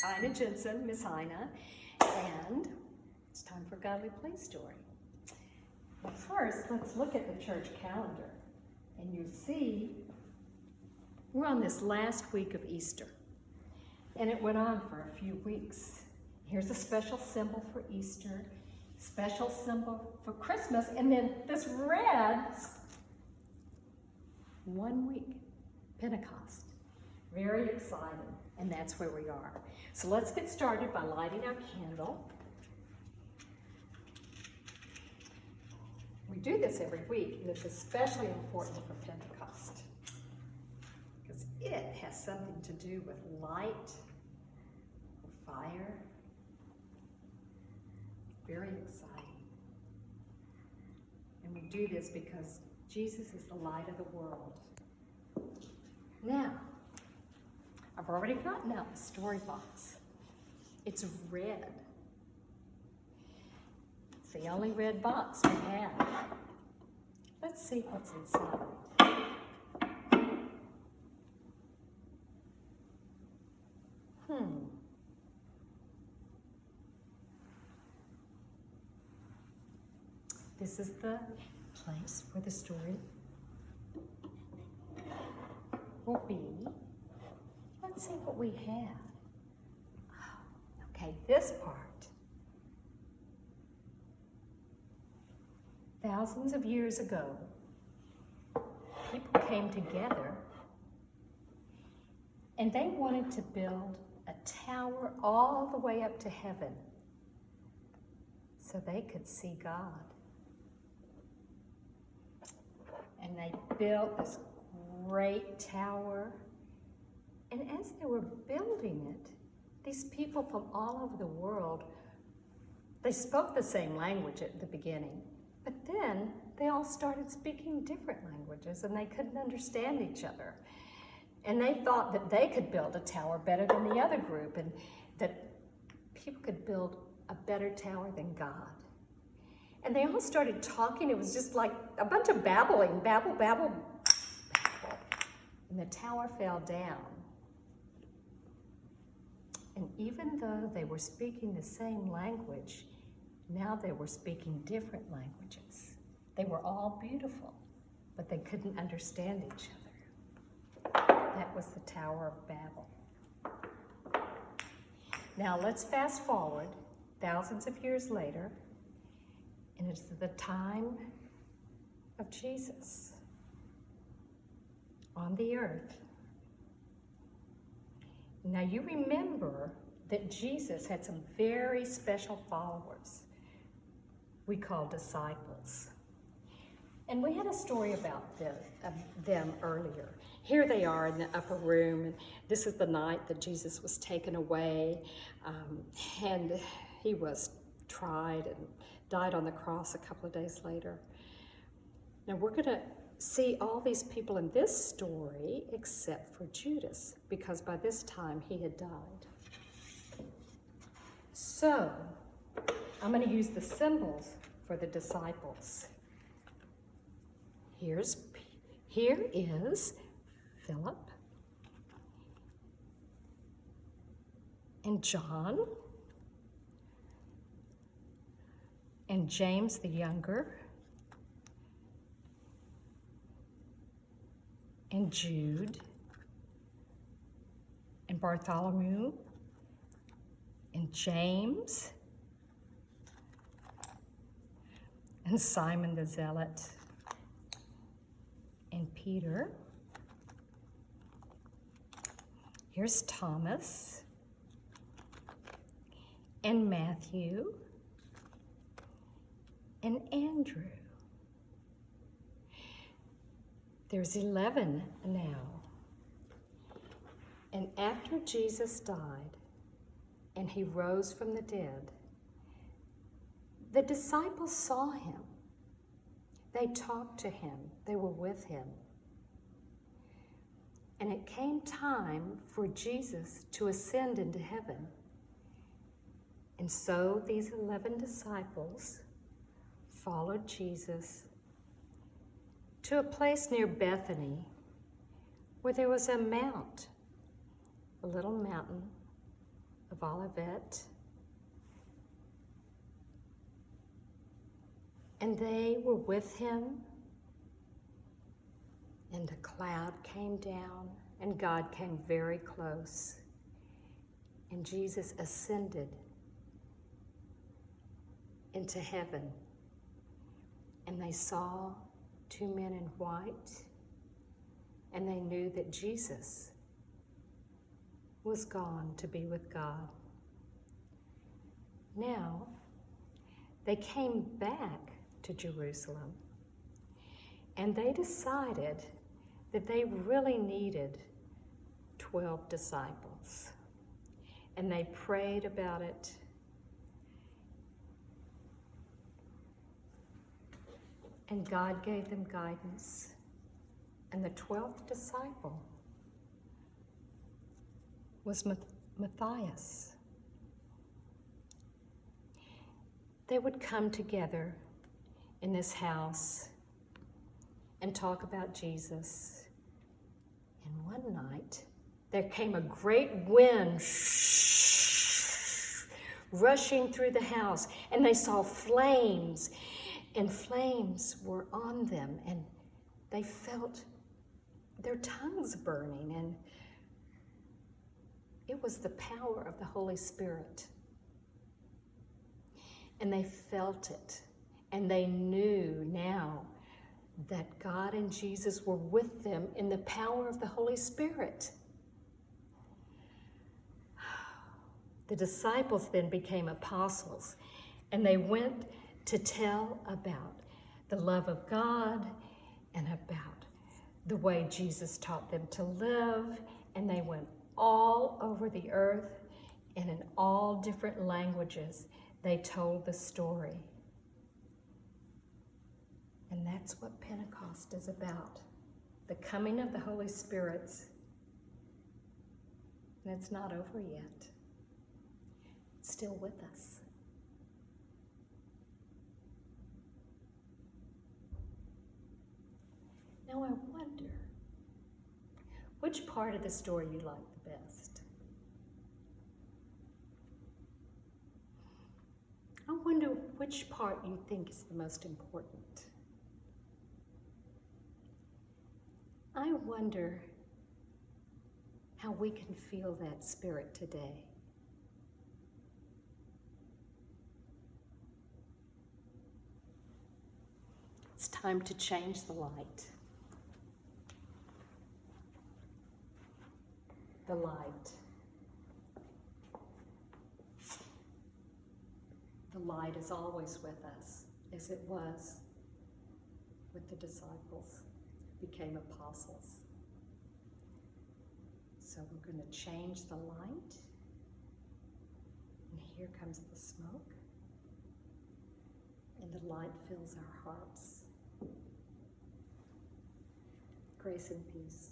Ina Jensen, Miss Ina, and it's time for Godly Play Story. But first, let's look at the church calendar. And you see, we're on this last week of Easter. And it went on for a few weeks. Here's a special symbol for Easter, special symbol for Christmas, and then this red, 1 week, Pentecost. Very exciting, and that's where we are. So let's get started by lighting our candle. We do this every week, and it's especially important for Pentecost because it has something to do with light, fire. Very exciting. And we do this because Jesus is the light of the world. Now, I've already gotten out the story box. It's red. It's the only red box we have. Let's see what's inside. This is the place where the story will be. Let's see what we have. Okay, this part. Thousands of years ago, people came together and they wanted to build a tower all the way up to heaven so they could see God. And they built this great tower. And as they were building it, these people from all over the world, they spoke the same language at the beginning, but then they all started speaking different languages and they couldn't understand each other. And they thought that they could build a tower better than the other group and that people could build a better tower than God. And they all started talking. It was just like a bunch of babbling, babble, babble, babble. And the tower fell down. And even though they were speaking the same language, now they were speaking different languages. They were all beautiful, but they couldn't understand each other. That was the Tower of Babel. Now let's fast forward thousands of years later, and it's the time of Jesus on the earth. Now you remember that Jesus had some very special followers we call disciples. And we had a story about them earlier. Here they are in the upper room, and this is the night that Jesus was taken away, and he was tried and died on the cross a couple of days later. Now we're going to see all these people in this story except for Judas, because by this time he had died. So I'm going to use the symbols for the disciples. Here is Philip and John and James the younger and Jude and Bartholomew and James and Simon the Zealot and Peter. Here's Thomas and Matthew and Andrew. There's 11 now. And after Jesus died and he rose from the dead, the disciples saw him. They talked to him. They were with him. And it came time for Jesus to ascend into heaven. And so these 11 disciples followed Jesus to a place near Bethany where there was a mount, a little mountain of Olivet. And they were with him, and a cloud came down, and God came very close. And Jesus ascended into heaven. And they saw two men in white, and they knew that Jesus was gone to be with God. Now, they came back to Jerusalem, and they decided that they really needed 12 disciples. And they prayed about it. And God gave them guidance. And the 12th disciple was Matthias. They would come together in this house and talk about Jesus. And one night, there came a great wind rushing through the house, and they saw flames, and flames were on them, and they felt their tongues burning, and it was the power of the Holy Spirit. And they felt it, and they knew now that God and Jesus were with them in the power of the Holy Spirit. The disciples then became apostles, and they went to tell about the love of God and about the way Jesus taught them to live, and they went all over the earth, and in all different languages, they told the story. And that's what Pentecost is about, the coming of the Holy Spirit. And it's not over yet. It's still with us. Now I wonder, which part of the story you like the best? I wonder which part you think is the most important. I wonder how we can feel that spirit today. It's time to change the light. The light. The light is always with us, as it was with the disciples who became apostles. So we're going to change the light. And here comes the smoke. And the light fills our hearts. Grace and peace.